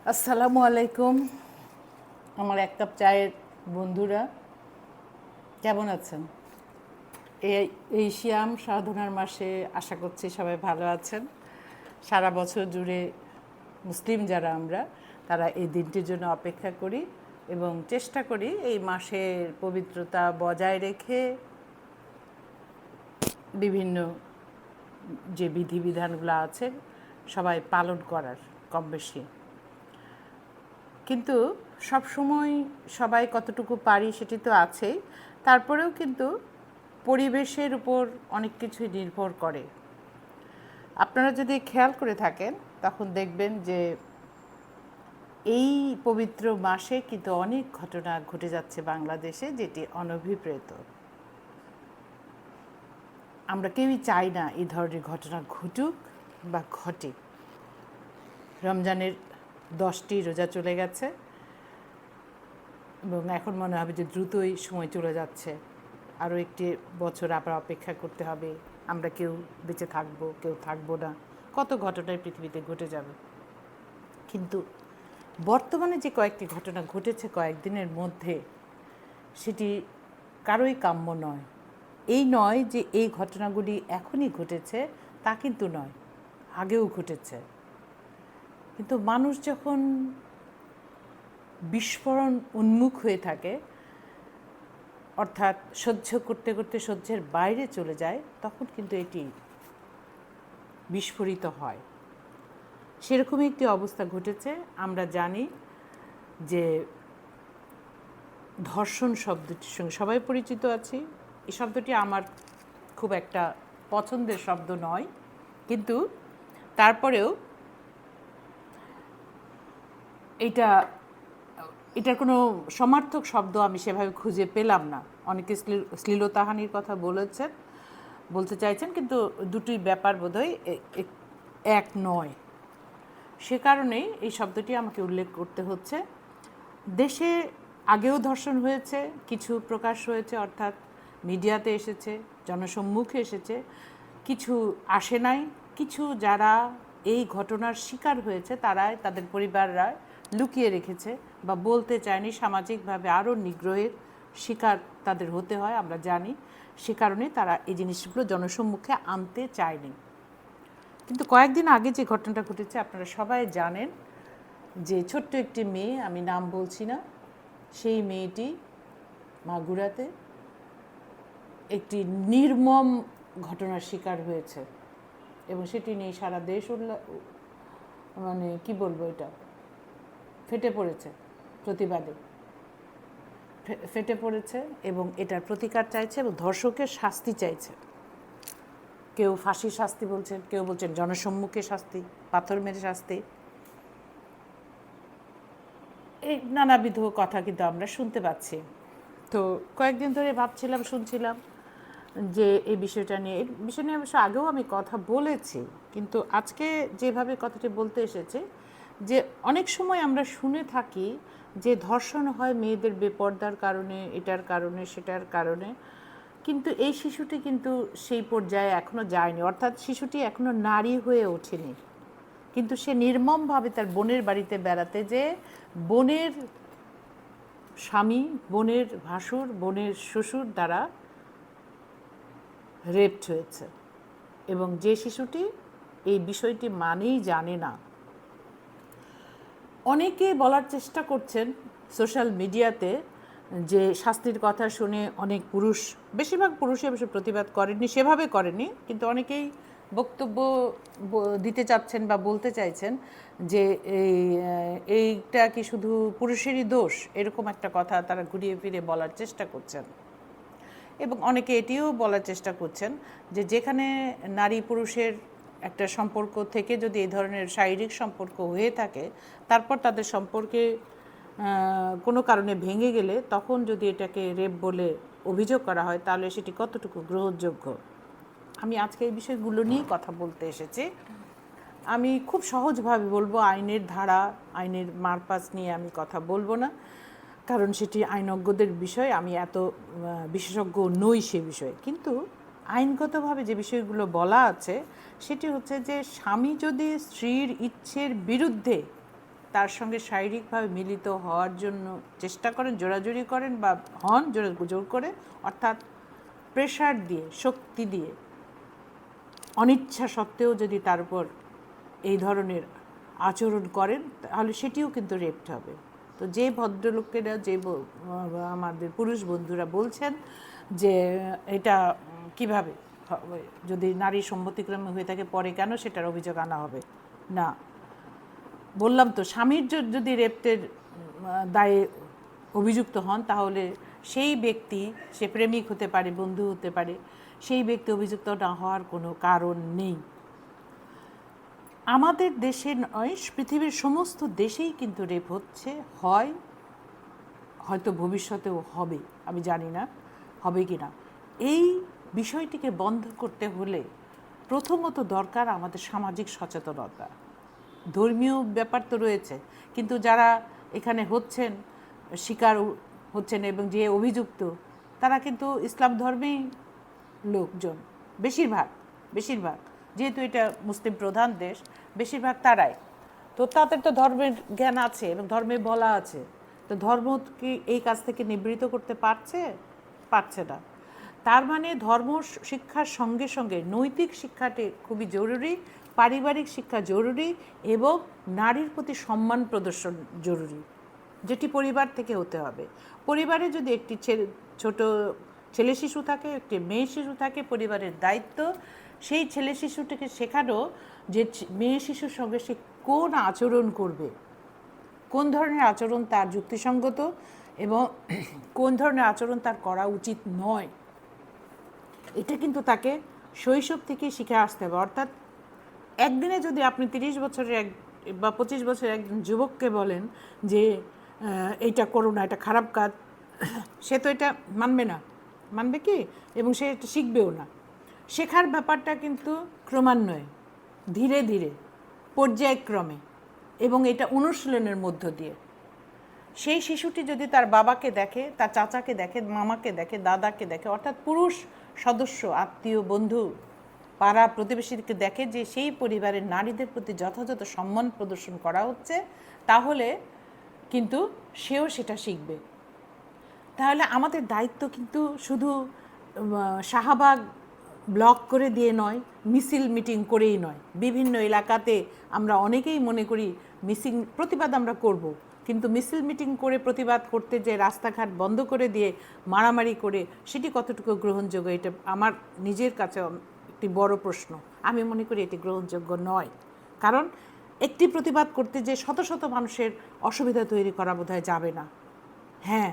আসসালামু আলাইকুম আমার এক কাপ চায়ের বন্ধুরা, কেমন আছেন? এই এই শ্যাম সাধনার মাসে আশা করছি সবাই ভালো আছেন। সারা বছর জুড়ে মুসলিম যারা আমরা, তারা এই দিনটির জন্য অপেক্ষা করি এবং চেষ্টা করি এই মাসের পবিত্রতা বজায় রেখে বিভিন্ন যে বিধিবিধানগুলো আছে সবাই পালন করার কম বেশি। কিন্তু সব সময় সবাই কতটুকু পারি সেটি তো আছেই, তারপরেও কিন্তু পরিবেশের উপর অনেক কিছুই নির্ভর করে। আপনারা যদি খেয়াল করে থাকেন তখন দেখবেন যে এই পবিত্র মাসে কিন্তু অনেক ঘটনা ঘটে যাচ্ছে বাংলাদেশে, যেটি অনভিপ্রেত। আমরা কেউই চাই না এই ধরনের ঘটনা ঘটুক বা ঘটে। রমজানের 10টি রোজা চলে গেছে এবং এখন মনে হবে যে দ্রুতই সময় চলে যাচ্ছে। আরও একটি বছর আবার অপেক্ষা করতে হবে। আমরা কেউ বেঁচে থাকবো, কেউ থাকবো না, কত ঘটনাই পৃথিবীতে ঘটে যাবে। কিন্তু বর্তমানে যে কয়েকটি ঘটনা ঘটেছে কয়েকদিনের মধ্যে, সেটি কারোই কাম্য নয়। এই নয় যে এই ঘটনাগুলি এখনই ঘটেছে, তা কিন্তু নয়, আগেও ঘটেছে। কিন্তু মানুষ যখন বিস্ফোরণ উন্মুখ হয়ে থাকে, অর্থাৎ সহ্য করতে করতে সহ্যের বাইরে চলে যায়, তখন কিন্তু এটি বিস্ফোরিত হয়। সেরকমই একটি অবস্থা ঘটেছে। আমরা জানি যে ধর্ষণ শব্দটির সঙ্গে সবাই পরিচিত আছি। এই শব্দটি আমার খুব একটা পছন্দের শব্দ নয়, কিন্তু তারপরেও এটার কোনো সমার্থক শব্দ আমি সেভাবে খুঁজে পেলাম না। অনেকে শ্লীলতাহানির কথা বলতে চাইছেন, কিন্তু দুটোই ব্যাপার বোধহয় এক নয়। সে কারণেই এই শব্দটি আমাকে উল্লেখ করতে হচ্ছে। দেশে আগেও ধর্ষণ হয়েছে, কিছু প্রকাশ হয়েছে, অর্থাৎ মিডিয়াতে এসেছে, জনসম্মুখে এসেছে, কিছু আসে নাই। কিছু যারা এই ঘটনার শিকার হয়েছে তারাই, তাদের পরিবাররা লুকিয়ে রেখেছে বা বলতে চায়নি। সামাজিকভাবে আরও নিগ্রহের শিকার তাদের হতে হয়, আমরা জানি। সে কারণে তারা এই জিনিসগুলো জনসম্মুখে আনতে চায়নি। কিন্তু কয়েকদিন আগে যে ঘটনাটা ঘটেছে আপনারা সবাই জানেন, যে ছোট্ট একটি মেয়ে, আমি নাম বলছি না, সেই মেয়েটি মাগুরাতে একটি নির্মম ঘটনার শিকার হয়েছে এবং সেটি নিয়ে সারা দেশ মানে কি বলবো, এটা ফেটে পড়েছে, প্রতিবাদে ফেটে পড়েছে এবং এটার প্রতিকার চাইছে এবং ধর্ষকের শাস্তি চাইছে। কেউ ফাঁসির শাস্তি বলছেন, কেউ বলছেন জনসম্মুখে শাস্তি, পাথর মেরে শাস্তি। এই নানাবিধ কথা কিন্তু আমরা শুনতে পাচ্ছি। তো কয়েকদিন ধরে শুনছিলাম যে এই বিষয় নিয়ে অবশ্য আগেও আমি কথা বলেছি, কিন্তু আজকে যেভাবে কথাটি বলতে এসেছে, যে অনেক সময় আমরা শুনে থাকি যে ধর্ষণ হয় মেয়েদের বেপর্দার কারণে, এটার কারণে, সেটার কারণে, কিন্তু এই শিশুটি কিন্তু সেই পর্যায়ে এখনও যায়নি, অর্থাৎ শিশুটি এখনও নারী হয়ে ওঠেনি। কিন্তু সে নির্মমভাবে তার বোনের বাড়িতে বেড়াতে যেয়ে বোনের স্বামী, বোনের ভাসুর, বোনের শ্বশুর দ্বারা রেপড হয়েছে এবং যে শিশুটি এই বিষয়টি মানেই জানে না। অনেকে বলার চেষ্টা করছেন সোশ্যাল মিডিয়াতে যে শাস্তির কথা শুনে অনেক পুরুষ, বেশিরভাগ পুরুষই অবশ্য প্রতিবাদ করেননি, সেভাবে করেনি, কিন্তু অনেকেই বক্তব্য দিতে চাচ্ছেন বা বলতে চাইছেন যে এইটা কি শুধু পুরুষেরই দোষ, এরকম একটা কথা তারা ঘুরিয়ে ফিরে বলার চেষ্টা করছেন। এবং অনেকে এটিও বলার চেষ্টা করছেন যে যেখানে নারী পুরুষের একটা সম্পর্ক থেকে যদি এই ধরনের শারীরিক সম্পর্ক হয়ে থাকে, তারপর তাদের সম্পর্কে কোনো কারণে ভেঙে গেলে তখন যদি এটাকে রেপ বলে অভিযোগ করা হয়, তাহলে সেটি কতটুকু গ্রহণযোগ্য। আমি আজকে এই বিষয়গুলো নিয়ে কথা বলতে এসেছি। আমি খুব সহজভাবে বলবো, আইনের ধারা, আইনের মারপ্যাঁচ নিয়ে আমি কথা বলবো না, কারণ সেটি আইনজ্ঞদের বিষয়, আমি এত বিশেষজ্ঞ নই সে বিষয়ে। কিন্তু আইনগতভাবে যে বিষয়গুলো বলা আছে সেটি হচ্ছে যে স্বামী যদি স্ত্রীর ইচ্ছের বিরুদ্ধে তার সঙ্গে শারীরিকভাবে মিলিত হওয়ার জন্য চেষ্টা করেন, জোরাজুরি করেন বা হন জোর করে, অর্থাৎ প্রেশার দিয়ে, শক্তি দিয়ে, অনিচ্ছা সত্ত্বেও যদি তার উপর এই ধরনের আচরণ করেন, তাহলে সেটিও কিন্তু রেপ্ট হবে। তো যে ভদ্রলোকেরা, যে আমাদের পুরুষ বন্ধুরা বলছেন যে এটা কিভাবে যদি নারী সম্মতিক্রমে হয়ে থাকে পরে কেন সেটার অভিযোগ আনা হবে, না, বললাম তো, স্বামীর যদি রেপ্টের দায়ে অভিযুক্ত হন, তাহলে সেই ব্যক্তি, সে প্রেমিক হতে পারে, বন্ধু হতে পারে, সেই ব্যক্তি অভিযুক্ত না হওয়ার কোনো কারণ নেই। আমাদের দেশে নয়, পৃথিবীর সমস্ত দেশেই কিন্তু রেপ হচ্ছে, হয়তো ভবিষ্যতেও হবে, আমি জানি না হবে কি না। এই বিষয়টিকে বন্ধ করতে হলে প্রথমত দরকার আমাদের সামাজিক সচেতনতা। ধর্মীয় ব্যাপার তো রয়েছে, কিন্তু যারা এখানে হচ্ছেন, শিকার হচ্ছেন এবং যে অভিযুক্ত, তারা কিন্তু ইসলাম ধর্মেই লোকজন, বেশিরভাগ যেহেতু এটা মুসলিম প্রধান দেশ, বেশিরভাগ তারাই। তো তাদের তো ধর্মের জ্ঞান আছে এবং ধর্মে বলা আছে। তো ধর্ম কি এই কাজ থেকে নিবৃত্ত করতে পারছে না। তার মানে ধর্ম শিক্ষার সঙ্গে সঙ্গে নৈতিক শিক্ষাটি খুবই জরুরি, পারিবারিক শিক্ষা জরুরি এবং নারীর প্রতি সম্মান প্রদর্শন জরুরি, যেটি পরিবার থেকে হতে হবে। পরিবারে যদি একটি ছোট ছেলে শিশু থাকে, একটি মেয়ে শিশু থাকে, পরিবারের দায়িত্ব সেই ছেলে শিশুটিকে শেখানো যে মেয়ে শিশুর সঙ্গে সে কোন আচরণ করবে, কোন ধরনের আচরণ তার যুক্তিসঙ্গত এবং কোন ধরনের আচরণ তার করা উচিত নয়, এটা কিন্তু তাকে শৈশব থেকেই শিখে আসতে হবে। অর্থাৎ একদিনে যদি আপনি 30 বছরের বা 25 বছরের একজন যুবককে বলেন যে এইটা করো না, এটা খারাপ কাজ, সে তো এটা মানবে কি, এবং সে এটা শিখবেও না। শেখার ব্যাপারটা কিন্তু ক্রমান্বয়ে, ধীরে ধীরে, পর্যায়ক্রমে, এবং এটা অনুশীলনের মধ্য দিয়ে। সেই শিশুটি যদি তার বাবাকে দেখে, তার চাচাকে দেখে, মামাকে দেখে, দাদাকে দেখে, অর্থাৎ পুরুষ সদস্য, আত্মীয়, বন্ধু, পাড়া প্রতিবেশীকে দেখে যে সেই পরিবারের নারীদের প্রতি যথাযথ সম্মান প্রদর্শন করা হচ্ছে, তাহলে কিন্তু সেও সেটা শিখবে। তাহলে আমাদের দায়িত্ব কিন্তু শুধু শাহবাগ ব্লক করে দিয়ে নয়, মিছিল মিটিং করেই নয়। বিভিন্ন এলাকাতে আমরা অনেকেই মনে করি প্রতিবাদ আমরা করব, কিন্তু মিছিল মিটিং করে প্রতিবাদ করতে যে রাস্তাঘাট বন্ধ করে দিয়ে মারামারি করে সেটি কতটুকু গ্রহণযোগ্য, এটা আমার নিজের কাছে একটি বড় প্রশ্ন। আমি মনে করি এটি গ্রহণযোগ্য নয়, কারণ একটি প্রতিবাদ করতে যে শত শত মানুষের অসুবিধা তৈরি করা বোধহয় যাবে না। হ্যাঁ,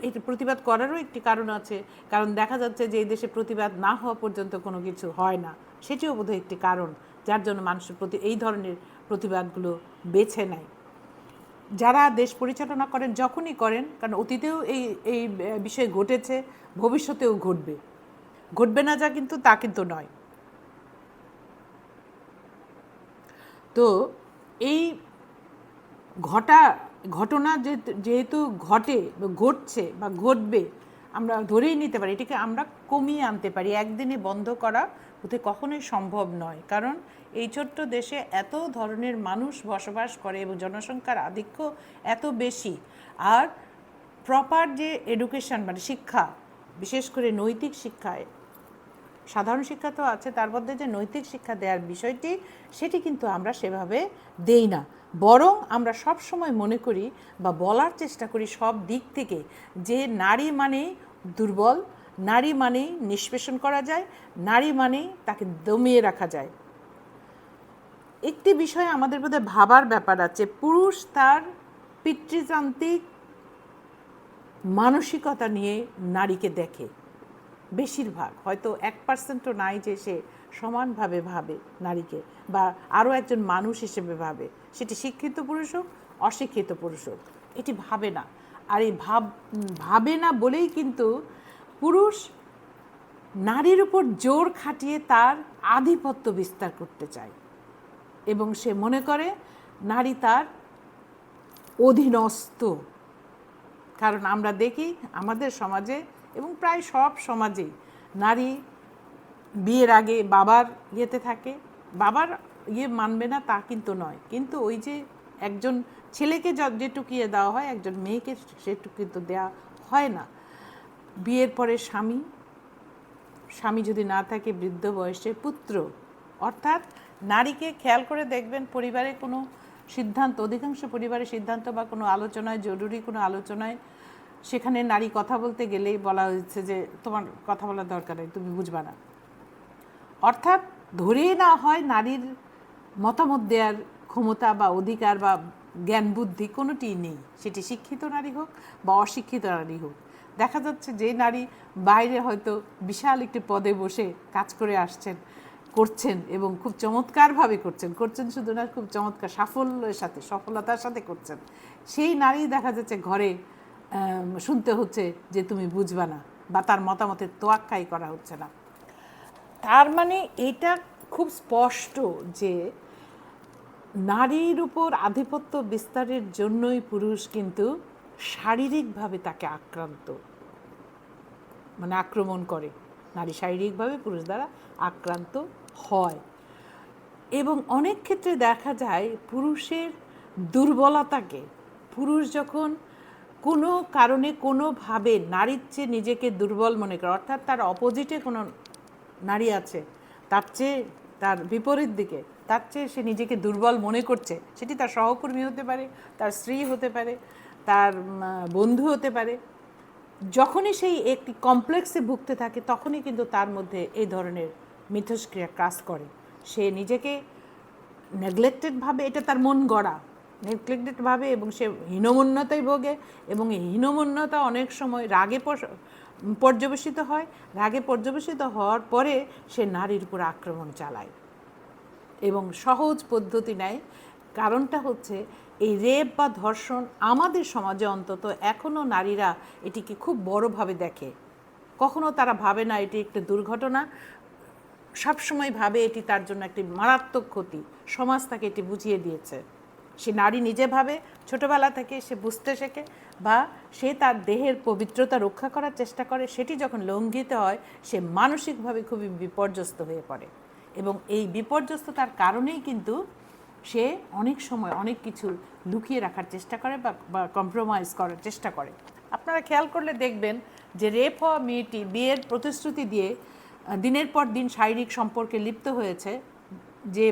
এটি প্রতিবাদ করারও একটি কারণ আছে, কারণ দেখা যাচ্ছে যে এই দেশে প্রতিবাদ না হওয়া পর্যন্ত কোনো কিছু হয় না, সেটিও বোধহয় একটি কারণ যার জন্য মানুষের প্রতি এই ধরনের প্রতিবাদগুলো বেছে নেয়। যারা দেশ পরিচালনা করেন, যখনই করেন, কারণ অতীতেও এই বিষয় ঘটেছে, ভবিষ্যতেও ঘটবে না যা কিন্তু তা কিন্তু নয়। তো এই ঘটনা যেহেতু ঘটছে বা ঘটবে, আমরা ধরেই নিতে পারি, এটাকে আমরা কমিয়ে আনতে পারি। একদিনে বন্ধ করা বোধহয় কখনোই সম্ভব নয়, কারণ এই ছোট্ট দেশে এত ধরনের মানুষ বসবাস করে এবং জনসংখ্যার আধিক্য এত বেশি। আর প্রপার যে এডুকেশন, মানে শিক্ষা, বিশেষ করে নৈতিক শিক্ষায়, সাধারণ শিক্ষা তো আছে, তার মধ্যে যে নৈতিক শিক্ষা দেওয়ার বিষয়টি, সেটি কিন্তু আমরা সেভাবে দেই না। বরং আমরা সব সময় মনে করি বা বলার চেষ্টা করি সব দিক থেকে যে নারী মানেই দুর্বল, নারী মানেই নিষ্পেষণ করা যায়, নারী মানেই তাকে দমিয়ে রাখা যায়। একটি বিষয় আমাদের বোধহয় ভাবার ব্যাপার আছে, পুরুষ তার পিতৃতান্ত্রিক মানসিকতা নিয়ে নারীকে দেখে, বেশিরভাগ, হয়তো 1%ও নাই যে সে সমানভাবে ভাবে নারীকে, বা আরও একজন মানুষ হিসেবে ভাবে, সেটি শিক্ষিত পুরুষ হোক, অশিক্ষিত পুরুষ হোক, এটি ভাবে না। আর এই ভাবে না বলেই কিন্তু পুরুষ নারীর উপর জোর খাটিয়ে তার আধিপত্য বিস্তার করতে চায় এবং সে মনে করে নারী তার অধীনস্থ। কারণ আমরা দেখি আমাদের সমাজে এবং প্রায় সব সমাজেই নারী বিয়ের আগে বাবার ইয়েতে থাকে, বাবার ইয়ে মানবে না তা কিন্তু নয়, কিন্তু ওই যে একজন ছেলেকে যেটুকিয়ে দেওয়া হয় একজন মেয়েকে সেটুকু কিন্তু দেওয়া হয় না। বিয়ের পরে স্বামী যদি না থাকে বৃদ্ধ বয়সে পুত্র, অর্থাৎ নারীকে খেয়াল করে দেখবেন পরিবারে কোনো সিদ্ধান্ত, অধিকাংশ পরিবারের সিদ্ধান্ত বা কোনো আলোচনায়, জরুরি কোনো আলোচনায়, সেখানে নারী কথা বলতে গেলেই বলা হয়েছে যে তোমার কথা বলার দরকার নেই, তুমি বুঝবা না। অর্থাৎ ধরেই না হয় নারীর মতামত দেওয়ার ক্ষমতা বা অধিকার বা জ্ঞান বুদ্ধি কোনোটিই নেই, সেটি শিক্ষিত নারী হোক বা অশিক্ষিত নারী হোক। দেখা যাচ্ছে যে নারী বাইরে হয়তো বিশাল একটি পদে বসে কাজ করে করছেন এবং খুব চমৎকারভাবে করছেন শুধু না, খুব চমৎকার সাফল্যের সাথে, সফলতার সাথে করছেন, সেই নারী দেখা যাচ্ছে ঘরে শুনতে হচ্ছে যে তুমি বুঝবা না, বা তার মতামতের তোয়াক্কাই করা হচ্ছে না। তার মানে এটা খুব স্পষ্ট যে নারীর উপর আধিপত্য বিস্তারের জন্যই পুরুষ কিন্তু শারীরিকভাবে তাকে আক্রমণ করে। নারী শারীরিকভাবে পুরুষ দ্বারা আক্রান্ত হয় এবং অনেক ক্ষেত্রে দেখা যায় পুরুষের দুর্বলতাকে, পুরুষ যখন কোনো কারণে কোনোভাবে নারীর চেয়ে নিজেকে দুর্বল মনে করে, অর্থাৎ তার অপোজিটে কোনো নারী আছে, তার বিপরীত দিকে তার চেয়ে সে নিজেকে দুর্বল মনে করছে, সেটি তার সহকর্মী হতে পারে, তার স্ত্রী হতে পারে, তার বন্ধু হতে পারে, যখনই সেই একটি কমপ্লেক্সে ভুগতে থাকে তখনই কিন্তু তার মধ্যে এই ধরনের মিথস্ক্রিয়া কাজ করে। সে নিজেকে নেগলেক্টেডভাবে, এটা তার মন গড়া, নেগলেক্টেডভাবে, এবং সে হীনমন্যতায় ভোগে এবং এই হীনমন্যতা অনেক সময় রাগে পর্যবেসিত হয়। রাগে পর্যবেসিত হওয়ার পরে সে নারীর উপর আক্রমণ চালায় এবং সহজ পদ্ধতি নেয়। কারণটা হচ্ছে এই রেপ বা ধর্ষণ আমাদের সমাজে অন্তত এখনও নারীরা এটিকে খুব বড়ভাবে দেখে। কখনো তারা ভাবে না এটি একটি দুর্ঘটনা, সবসময় ভাবে এটি তার জন্য একটি মারাত্মক ক্ষতি, সমাজ তাকে এটি বুঝিয়ে দিয়েছে। সে নারী নিজে ভাবে, ছোটোবেলা থেকে সে বুঝতে শেখে বা সে তার দেহের পবিত্রতা রক্ষা করার চেষ্টা করে, সেটি যখন লঙ্ঘিত হয় সে মানসিকভাবে খুবই বিপর্যস্ত হয়ে পড়ে এবং এই বিপর্যস্ততার কারণেই কিন্তু সে অনেক সময় অনেক কিছু লুকিয়ে রাখার চেষ্টা করে বা কম্প্রোমাইজ করার চেষ্টা করে। আপনারা খেয়াল করলে দেখবেন যে রেপ হওয়া মেয়েটি বিয়ের প্রতিশ্রুতি দিয়ে দিনের পর দিন শারীরিক সম্পর্কে লিপ্ত হয়েছে, যে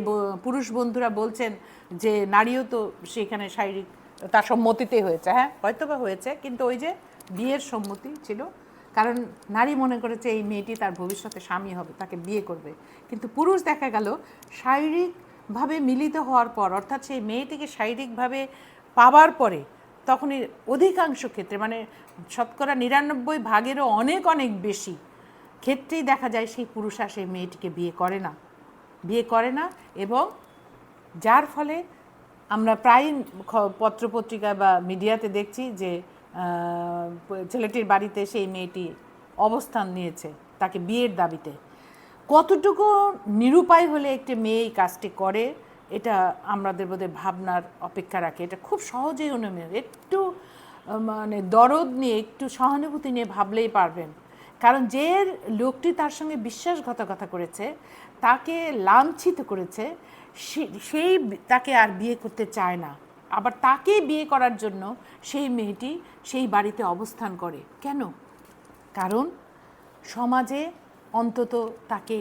পুরুষ বন্ধুরা বলছেন যে নারীও তো সেখানে শারীরিক, তার সম্মতিতে হয়েছে, হ্যাঁ হয়তো বা হয়েছে, কিন্তু ওই যে বিয়ের সম্মতি ছিল, কারণ নারী মনে করেছে এই মেয়েটি তার ভবিষ্যতে স্বামী হবে, তাকে বিয়ে করবে। কিন্তু পুরুষ দেখা গেল শারীরিকভাবে মিলিত হওয়ার পর, অর্থাৎ সেই মেয়েটিকে শারীরিকভাবে পাওয়ার পরে, তখনই অধিকাংশ ক্ষেত্রে মানে 99% অনেক অনেক বেশি ক্ষেত্রেই দেখা যায় সেই পুরুষ আর সেই মেয়েটিকে বিয়ে করে না এবং যার ফলে আমরা প্রায় পত্রপত্রিকা বা মিডিয়াতে দেখছি যে ছেলেটির বাড়িতে সেই মেয়েটি অবস্থান নিয়েছে তাকে বিয়ের দাবিতে। কতটুকু নিরুপায় হলে একটি মেয়ে এই কাজটি করে এটা আমাদের বোধহয় ভাবনার অপেক্ষা রাখে। এটা খুব সহজেই অনুমেয়, একটু মানে দরদ নিয়ে, একটু সহানুভূতি নিয়ে ভাবলেই পারবেন। কারণ যে লোকটি তার সঙ্গে বিশ্বাসঘাতকতা করেছে, তাকে লাঞ্ছিত করেছে, সেই তাকে আর বিয়ে করতে চায় না, আবার তাকে বিয়ে করার জন্য সেই মেয়েটি সেই বাড়িতে অবস্থান করে। কেন? কারণ সমাজে অন্তত তাকে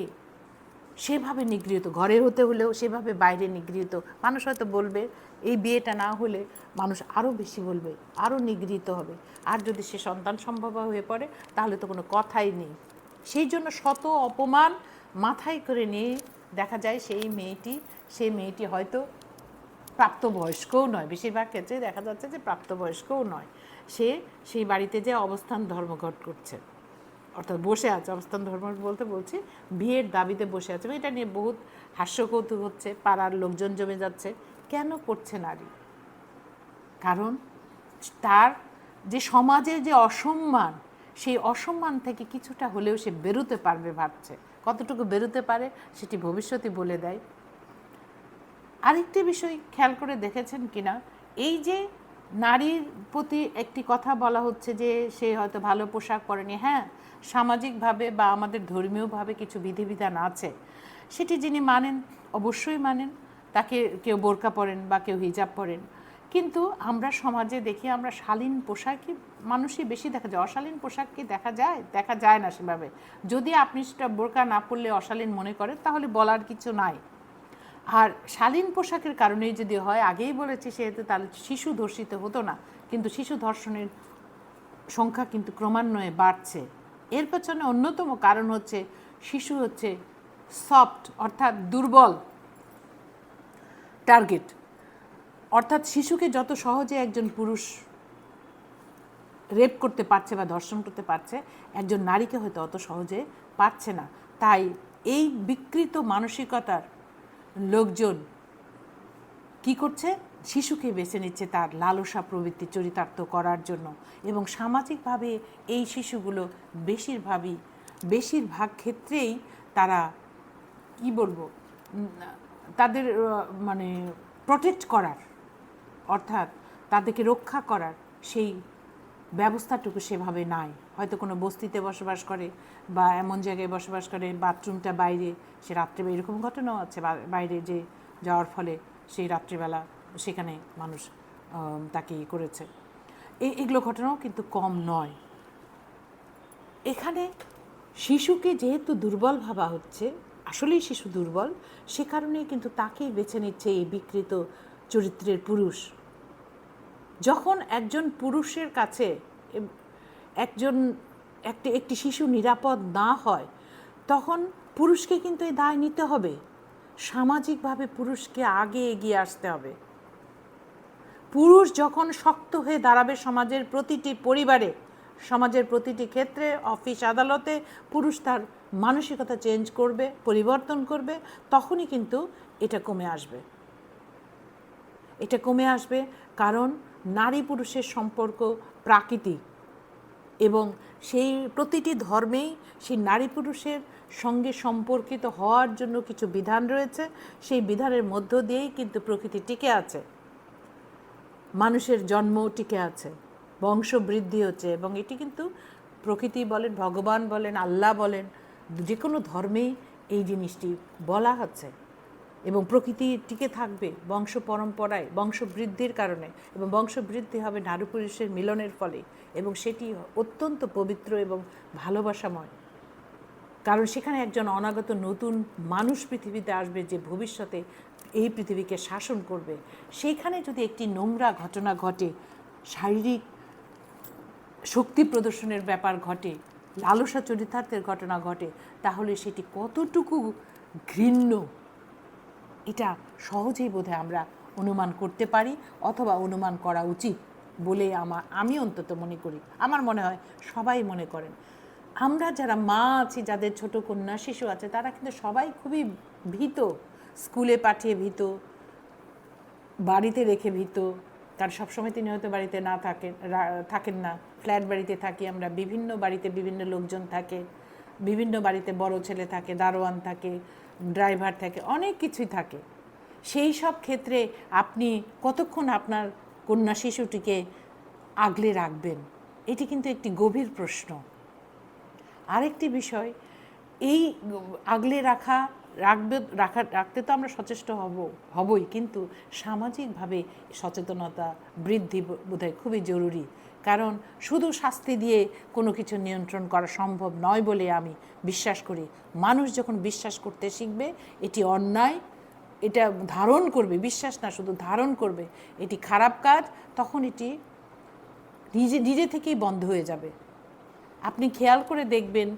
সেভাবে নিগৃহীত, ঘরে হতে হলেও সেভাবে বাইরে নিগৃহীত। মানুষ হয়তো বলবে এই বিয়েটা না হলে মানুষ আরও বেশি বলবে, আরও নিগৃহীত হবে, আর যদি সে সন্তান সম্ভব হয়ে পড়ে তাহলে তো কোনো কথাই নেই। সেই জন্য শত অপমান মাথায় করে নিয়ে দেখা যায় সেই মেয়েটি হয়তো প্রাপ্তবয়স্কও নয়, বেশিরভাগ ক্ষেত্রে দেখা যাচ্ছে যে প্রাপ্তবয়স্কও নয়, সে সেই বাড়িতে যে অবস্থান ধর্মঘট করছে, অর্থাৎ বসে আছে। অবস্থান ধর্মঘট বলতে বলছি বিয়ের দাবিতে বসে আছে। এটা নিয়ে বহুত হাস্যকৌতুক হচ্ছে, পাড়ার লোকজন জমে যাচ্ছে। কেন করছে নারী? কারণ তার যে সমাজের যে অসম্মান, সেই অসম্মান থেকে কিছুটা হলেও সে বেরোতে পারবে ভাবছে। কতটুকু বেরোতে পারে সেটি ভবিষ্যতে বলে দেয়। আরেকটি বিষয় খেয়াল করে দেখেছেন কিনা, এই যে নারীর প্রতি একটি কথা বলা হচ্ছে যে সে হয়তো ভালো পোশাক পরেনি, হ্যাঁ সামাজিকভাবে বা আমাদের ধর্মীয়ভাবে কিছু বিধিবিধান আছে, সেটি যিনি মানেন অবশ্যই মানেন, তাকে কেউ বোরকা পরেন বা কেউ হিজাব পরেন, কিন্তু আমরা সমাজে দেখি আমরা শালীন পোশাকই মানুষই বেশি দেখা যায়, অশালীন পোশাক কি দেখা যায় না সেভাবে। যদি আপনি সেটা বোরকা না পরলে অশালীন মনে করেন তাহলে বলার কিছু নাই। আর শালীন পোশাকের কারণেই যদি হয়, আগেই বলেছি, সেহেতু তাহলে শিশু ধর্ষিত হতো না, কিন্তু শিশু ধর্ষণের সংখ্যা কিন্তু ক্রমান্বয়ে বাড়ছে। এর পেছনে অন্যতম কারণ হচ্ছে শিশু হচ্ছে সফট অর্থাৎ দুর্বল টার্গেট। অর্থাৎ শিশুকে যত সহজে একজন পুরুষ রেপ করতে পারছে বা ধর্ষণ করতে পারছে, একজন নারীকে হয়তো অত সহজে পারছে না। তাই এই বিকৃত মানসিকতার লোকজন কি করছে, শিশুকে বেছে নিচ্ছে তার লালসা প্রবৃত্তি চরিতার্থ করার জন্য। এবং সামাজিকভাবে এই শিশুগুলো বেশিরভাগ ক্ষেত্রেই তারা কি বলবো, তাদের মানে প্রটেক্ট করার অর্থাৎ তাদেরকে রক্ষা করার সেই ব্যবস্থাটুকু সেভাবে নাই। হয়তো কোনো বস্তিতে বসবাস করে বা এমন জায়গায় বসবাস করে বাথরুমটা বাইরে, সে রাত্রিবেলা, এরকম ঘটনাও আছে, বাইরে যে যাওয়ার ফলে সেই রাত্রিবেলা সেখানে মানুষ তাকে করেছে। এগুলো ঘটনাও কিন্তু কম নয়। এখানে শিশুকে যেহেতু দুর্বল ভাবা হচ্ছে, আসলেই শিশু দুর্বল, সে কারণেই কিন্তু তাকেই বেছে নিচ্ছে এই বিকৃত চরিত্রের পুরুষ। যখন একজন পুরুষের কাছে একটি শিশু নিরাপদ না হয়, তখন পুরুষকে কিন্তু এই দায় নিতে হবে। সামাজিকভাবে পুরুষকে আগে এগিয়ে আসতে হবে। পুরুষ যখন শক্ত হয়ে দাঁড়াবে সমাজের প্রতিটি পরিবারে, সমাজের প্রতিটি ক্ষেত্রে, অফিস আদালতে পুরুষ তার মানসিকতা চেঞ্জ করবে, পরিবর্তন করবে, তখনই কিন্তু এটা কমে আসবে। এটা কমে আসবে কারণ নারী পুরুষের সম্পর্ক প্রাকৃতিক এবং সেই প্রতিটি ধর্মেই সেই নারী পুরুষের সঙ্গে সম্পর্কিত হওয়ার জন্য কিছু বিধান রয়েছে। সেই বিধানের মধ্য দিয়েই কিন্তু প্রকৃতি টিকে আছে, মানুষের জন্ম টিকে আছে, বংশবৃদ্ধি হচ্ছে। এবং এটি কিন্তু প্রকৃতি বলেন, ভগবান বলেন, আল্লাহ বলেন, যে কোনো ধর্মেই এই জিনিসটি বলা হচ্ছে। এবং প্রকৃতি টিকে থাকবে বংশ পরম্পরায়, বংশবৃদ্ধির কারণে, এবং বংশবৃদ্ধি হবে নারী পুরুষের মিলনের ফলে, এবং সেটি অত্যন্ত পবিত্র এবং ভালোবাসাময়। কারণ সেখানে একজন অনাগত নতুন মানুষ পৃথিবীতে আসবে, যে ভবিষ্যতে এই পৃথিবীকে শাসন করবে। সেইখানে যদি একটি নোংরা ঘটনা ঘটে, শারীরিক শক্তি প্রদর্শনের ব্যাপার ঘটে, লালসা চরিতার্থের ঘটনা ঘটে, তাহলে সেটি কতটুকু ঘৃণ্য এটা সহজেই বোধহয় আমরা অনুমান করতে পারি, অথবা অনুমান করা উচিত বলে আমি অন্তত মনে করি। আমার মনে হয় সবাই মনে করেন। আমরা যারা মা আছি, যাদের ছোট কন্যা শিশু আছে, তারা কিন্তু সবাই খুবই ভীত। স্কুলে পাঠিয়ে ভীত, বাড়িতে রেখে ভীত, কারণ সবসময় তিনি হয়তো বাড়িতে না থাকেন না। ফ্ল্যাট বাড়িতে থাকি আমরা, বিভিন্ন বাড়িতে বিভিন্ন লোকজন থাকে, বিভিন্ন বাড়িতে বড় ছেলে থাকে, দারোয়ান থাকে, ড্রাইভার থাকে, অনেক কিছুই থাকে। সেই সব ক্ষেত্রে আপনি কতক্ষণ আপনার কন্যা শিশুটিকে আগলে রাখবেন, এটি কিন্তু একটি গভীর প্রশ্ন। আরেকটি বিষয়, এই আগলে রাখতে তো আমরা সচেষ্ট হবই, কিন্তু সামাজিকভাবে সচেতনতা বৃদ্ধি বোধহয় খুবই জরুরি। কারণ শুধু শাস্তি দিয়ে কোনো কিছু নিয়ন্ত্রণ করা সম্ভব নয় বলে আমি বিশ্বাস করি। মানুষ যখন বিশ্বাস করতে শিখবে এটি অন্যায়, এটা ধারণ করবে, বিশ্বাস না শুধু ধারণ করবে এটি খারাপ কাজ, তখন এটি নিজে থেকেই বন্ধ হয়ে যাবে। আপনি খেয়াল করে দেখবেন,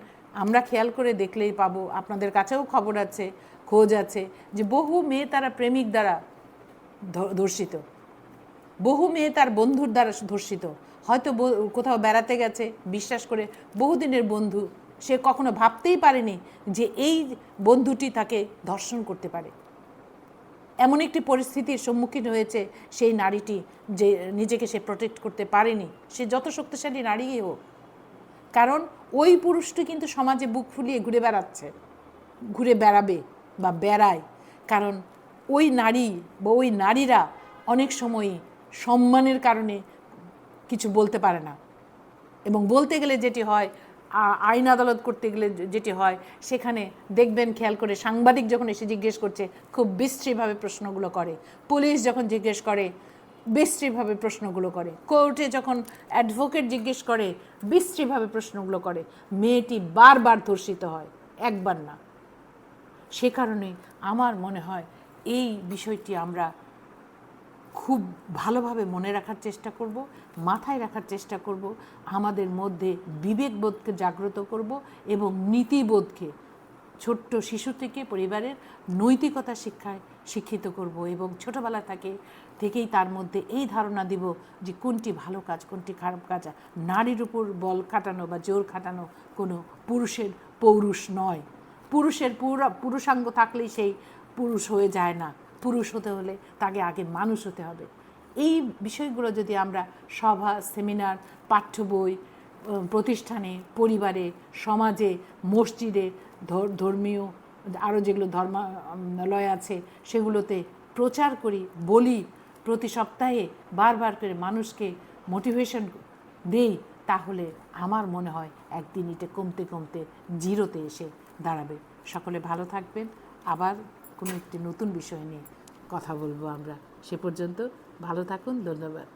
আমরা খেয়াল করে দেখলেই পাবো, আপনাদের কাছেও খবর আছে, খোঁজ আছে, যে বহু মেয়ে তারা প্রেমিক দ্বারা ধর্ষিত, বহু মেয়ে তার বন্ধুর দ্বারা ধর্ষিত। হয়তো কোথাও বেড়াতে গেছে, বিশ্বাস করে বহুদিনের বন্ধু, সে কখনো ভাবতেই পারেনি যে এই বন্ধুটি তাকে ধর্ষণ করতে পারে। এমন একটি পরিস্থিতির সম্মুখীন হয়েছে সেই নারীটি, যে নিজেকে সে প্রোটেক্ট করতে পারেনি, সে যত শক্তিশালী নারীই হোক। কারণ ওই পুরুষটি কিন্তু সমাজে বুক ফুলিয়ে ঘুরে বেড়াবে বা বেড়ায়, কারণ ওই নারী বা ওই নারীরা অনেক সময়ই সম্মানের কারণে কিছু বলতে পারে না, এবং বলতে গেলে যেটি হয় আইন আদালত করতে গেলে যেটি হয়, সেখানে দেখবেন খেয়াল করে সাংবাদিক যখন এসে জিজ্ঞেস করছে খুব বিশ্রীভাবে প্রশ্নগুলো করে, পুলিশ যখন জিজ্ঞেস করে বিশ্রীভাবে প্রশ্নগুলো করে, কোর্টে যখন অ্যাডভোকেট জিজ্ঞেস করে বিশ্রীভাবে প্রশ্নগুলো করে, মেয়েটি বারবার ধর্ষিত হয়, একবার না। সে কারণে আমার মনে হয় এই বিষয়টি আমরা খুব ভালোভাবে মনে রাখার চেষ্টা করব, মাথায় রাখার চেষ্টা করব, আমাদের মধ্যে বিবেকবোধকে জাগ্রত করব এবং নীতিবোধকে ছোট্ট শিশু থেকে পরিবারের নৈতিকতা শিক্ষায় শিক্ষিত করব এবং ছোটোবেলা থেকেই তার মধ্যে এই ধারণা দিব যে কোনটি ভালো কাজ কোনটি খারাপ কাজ। নারীর উপর বল খাটানো বা জোর খাটানো কোনো পুরুষের পৌরুষ নয়। পুরুষের পুরুষাঙ্গ থাকলেই সেই পুরুষ হয়ে যায় না। পুরুষ হতে হলে তাকে আগে মানুষ হতে হবে। এই বিষয়গুলো যদি আমরা সভা, সেমিনার, পাঠ্য বই, প্রতিষ্ঠানে, পরিবারে, সমাজে, মসজিদে, ধর্মীয় আরও যেগুলো ধর্মালয় আছে সেগুলোতে প্রচার করি, বলি, প্রতি সপ্তাহে বারবার করে মানুষকে মোটিভেশন দেই, তাহলে আমার মনে হয় একদিন এটা কমতে কমতে জিরোতে এসে দাঁড়াবে। সকলে ভালো থাকবেন। আবার কোনো একটি নতুন বিষয় নিয়ে কথা বলবো আমরা। সে পর্যন্ত ভালো থাকুন। ধন্যবাদ।